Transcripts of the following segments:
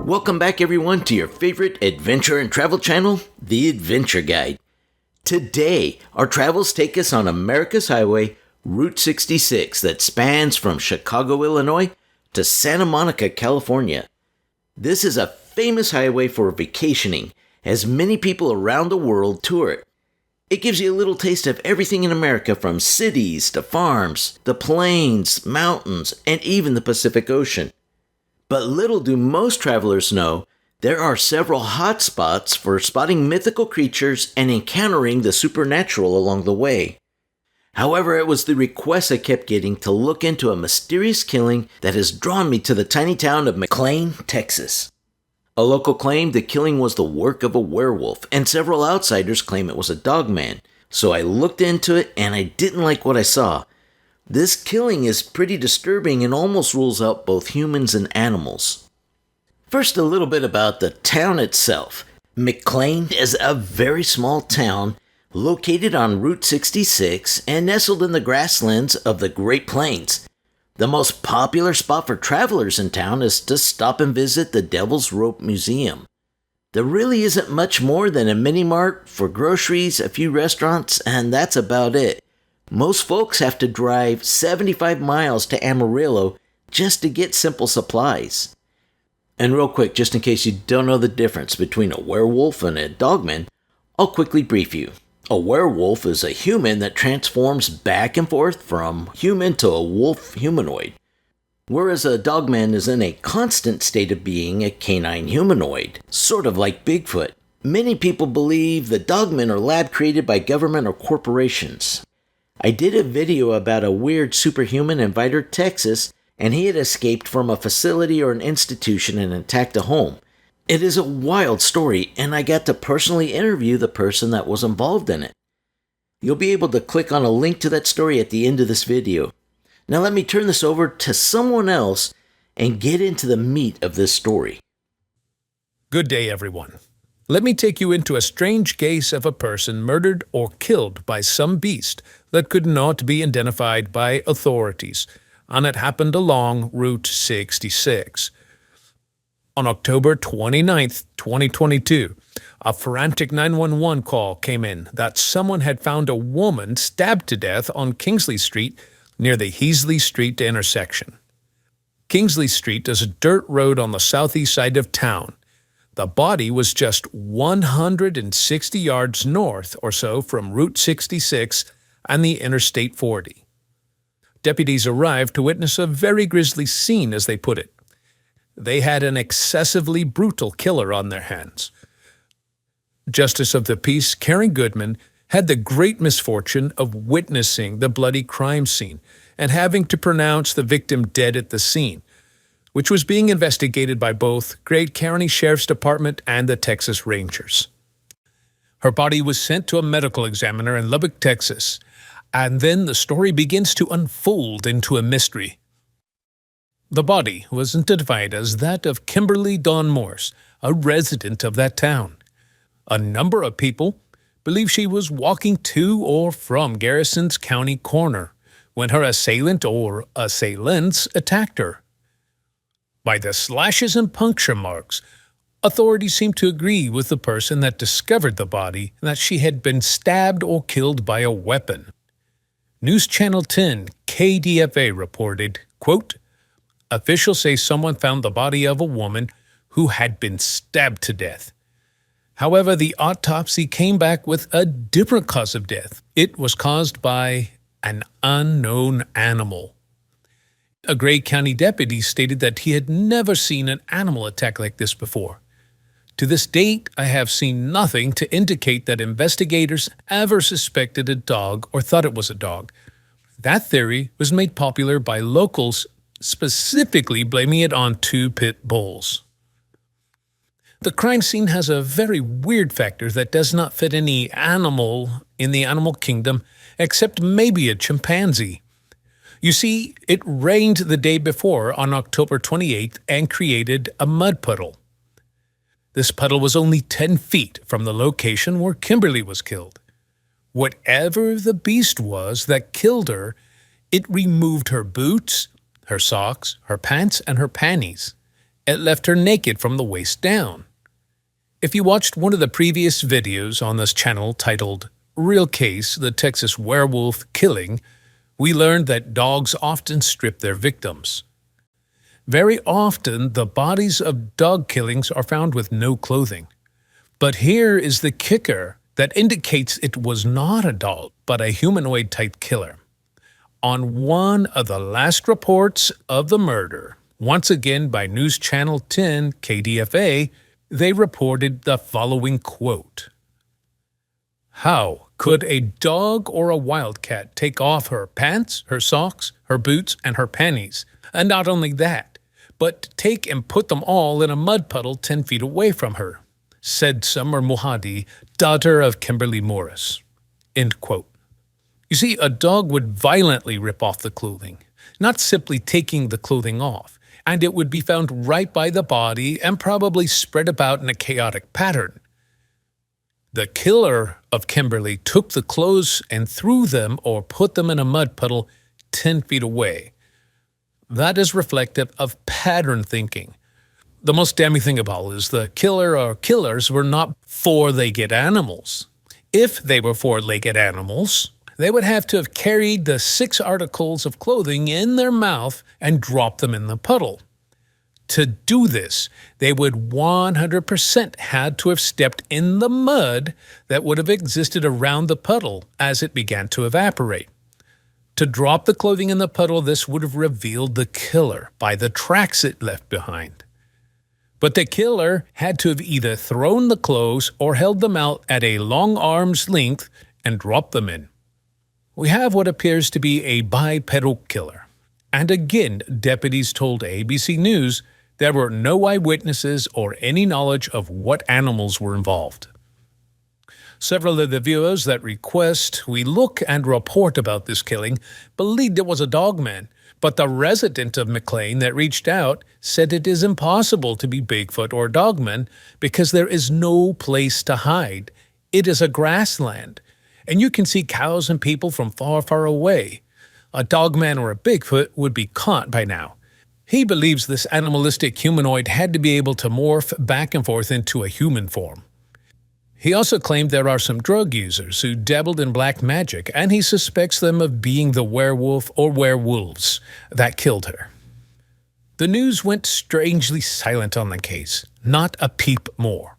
Welcome back everyone to your favorite adventure and travel channel, The Adventure Guide. Today, our travels take us on America's Highway, Route 66 that spans from Chicago, Illinois to Santa Monica, California. This is a famous highway for vacationing, as many people around the world tour it. It gives you a little taste of everything in America, from cities to farms, the plains, mountains, and even the Pacific Ocean. But little do most travelers know, there are several hot spots for spotting mythical creatures and encountering the supernatural along the way. However, it was the requests I kept getting to look into a mysterious killing that has drawn me to the tiny town of McLean, Texas. A local claimed the killing was the work of a werewolf, and several outsiders claim it was a dogman. So I looked into it and I didn't like what I saw. This killing is pretty disturbing and almost rules out both humans and animals. First, a little bit about the town itself. McLean is a very small town located on Route 66 and nestled in the grasslands of the Great Plains. The most popular spot for travelers in town is to stop and visit the Devil's Rope Museum. There really isn't much more than a mini-mart for groceries, a few restaurants, and that's about it. Most folks have to drive 75 miles to Amarillo just to get simple supplies. And real quick, just in case you don't know the difference between a werewolf and a dogman, I'll quickly brief you. A werewolf is a human that transforms back and forth from human to a wolf humanoid, whereas a dogman is in a constant state of being a canine humanoid, sort of like Bigfoot. Many people believe the dogmen are lab created by government or corporations. I did a video about a weird superhuman in Vidor, Texas, and he had escaped from a facility or an institution and attacked a home. It is a wild story, and I got to personally interview the person that was involved in it. You'll be able to click on a link to that story at the end of this video. Now let me turn this over to someone else and get into the meat of this story. Good day, everyone. Let me take you into a strange case of a person murdered or killed by some beast that could not be identified by authorities, and it happened along Route 66. On October 29, 2022, a frantic 911 call came in that someone had found a woman stabbed to death on Kingsley Street near the Heasley Street intersection. Kingsley Street is a dirt road on the southeast side of town. The body was just 160 yards north or so from Route 66 and the Interstate 40. Deputies arrived to witness a very grisly scene, as they put it. They had an excessively brutal killer on their hands. Justice of the Peace Karen Goodman had the great misfortune of witnessing the bloody crime scene and having to pronounce the victim dead at the scene, which was being investigated by both Great County Sheriff's Department and the Texas Rangers. Her body was sent to a medical examiner in Lubbock, Texas, and then the story begins to unfold into a mystery. The body was identified as that of Kimberly Dawn Morse, a resident of that town. A number of people believe she was walking to or from Garrison's County Corner when her assailant or assailants attacked her. By the slashes and puncture marks, authorities seem to agree with the person that discovered the body that she had been stabbed or killed by a weapon. News Channel 10 KDFA reported, quote, "Officials say someone found the body of a woman who had been stabbed to death. However, the autopsy came back with a different cause of death. It was caused by an unknown animal." A Gray County deputy stated that he had never seen an animal attack like this before. To this date, I have seen nothing to indicate that investigators ever suspected a dog or thought it was a dog. That theory was made popular by locals, specifically blaming it on two pit bulls. The crime scene has a very weird factor that does not fit any animal in the animal kingdom except maybe a chimpanzee. You see, it rained the day before on October 28th and created a mud puddle. This puddle was only 10 feet from the location where Kimberly was killed. Whatever the beast was that killed her, it removed her boots, her socks, her pants, and her panties. It left her naked from the waist down. If you watched one of the previous videos on this channel titled Real Case, the Texas Werewolf Killing, we learned that dogs often strip their victims. Very often, the bodies of dog killings are found with no clothing. But here is the kicker that indicates it was not a dog, but a humanoid-type killer. On one of the last reports of the murder, once again by News Channel 10 KDFA, they reported the following quote: "How could a dog or a wildcat take off her pants, her socks, her boots, and her panties? And not only that, but take and put them all in a mud puddle 10 feet away from her," said Summer Mohadi, daughter of Kimberly Morris. End quote. You see, a dog would violently rip off the clothing, not simply taking the clothing off, and it would be found right by the body and probably spread about in a chaotic pattern. The killer of Kimberly took the clothes and threw them or put them in a mud puddle 10 feet away. That is reflective of pattern thinking. The most damning thing of all is the killer or killers were not four-legged animals. If they were four-legged animals, they would have to have carried the 6 articles of clothing in their mouth and dropped them in the puddle. To do this, they would 100% had to have stepped in the mud that would have existed around the puddle as it began to evaporate. To drop the clothing in the puddle, this would have revealed the killer by the tracks it left behind. But the killer had to have either thrown the clothes or held them out at a long arm's length and dropped them in. We have what appears to be a bipedal killer. And again, deputies told ABC News there were no eyewitnesses or any knowledge of what animals were involved. Several of the viewers that request we look and report about this killing believed it was a dogman, but the resident of McLean that reached out said it is impossible to be Bigfoot or dogman because there is no place to hide. It is a grassland, and you can see cows and people from far, far away. A dogman or a Bigfoot would be caught by now. He believes this animalistic humanoid had to be able to morph back and forth into a human form. He also claimed there are some drug users who dabbled in black magic, and he suspects them of being the werewolf or werewolves that killed her. The news went strangely silent on the case, not a peep more.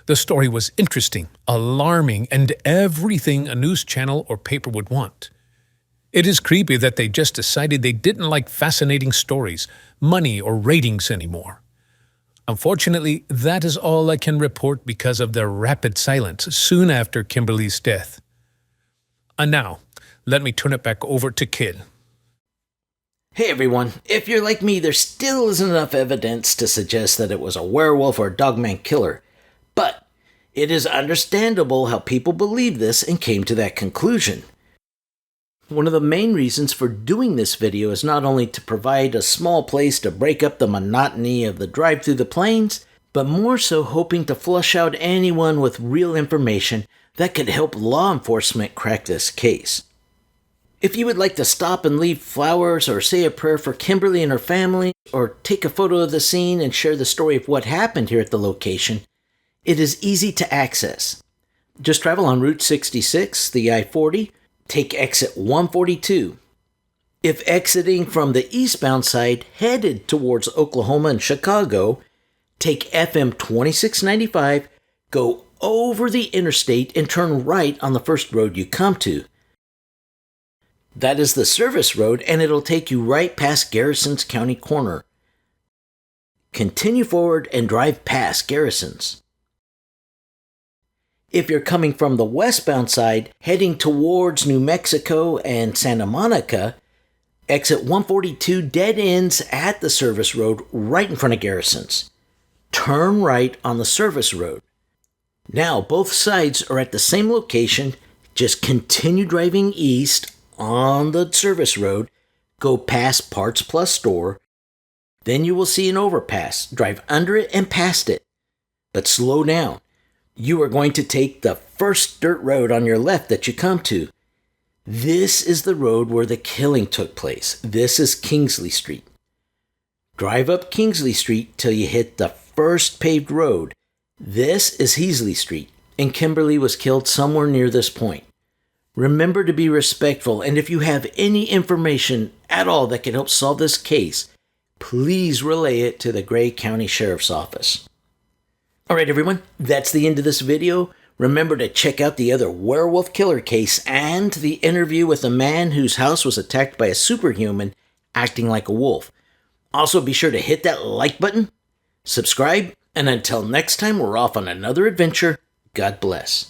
The story was interesting, alarming, and everything a news channel or paper would want. It is creepy that they just decided they didn't like fascinating stories, money, or ratings anymore. Unfortunately, that is all I can report because of their rapid silence soon after Kimberly's death. And now, let me turn it back over to Kid. Hey everyone, if you're like me, there still isn't enough evidence to suggest that it was a werewolf or dogman killer. But it is understandable how people believed this and came to that conclusion. One of the main reasons for doing this video is not only to provide a small place to break up the monotony of the drive through the plains, but more so hoping to flush out anyone with real information that could help law enforcement crack this case. If you would like to stop and leave flowers or say a prayer for Kimberly and her family, or take a photo of the scene and share the story of what happened here at the location, it is easy to access. Just travel on Route 66, the I-40, take exit 142. If exiting from the eastbound side headed towards Oklahoma and Chicago, take FM 2695, go over the interstate and turn right on the first road you come to. That is the service road, and it'll take you right past Garrison's County corner. Continue forward and drive past Garrison's. If you're coming from the westbound side, heading towards New Mexico and Santa Monica, exit 142 dead ends at the service road right in front of Garrison's. Turn right on the service road. Now, both sides are at the same location. Just continue driving east on the service road, go past Parts Plus store, then you will see an overpass. Drive under it and past it, but slow down. You are going to take the first dirt road on your left that you come to. This is the road where the killing took place. This is Kingsley Street. Drive up Kingsley Street till you hit the first paved road. This is Heasley Street, and Kimberly was killed somewhere near this point. Remember to be respectful, and if you have any information at all that can help solve this case, please relay it to the Gray County Sheriff's Office. Alright everyone, that's the end of this video. Remember to check out the other werewolf killer case and the interview with a man whose house was attacked by a superhuman acting like a wolf. Also be sure to hit that like button, subscribe, and until next time we're off on another adventure, God bless.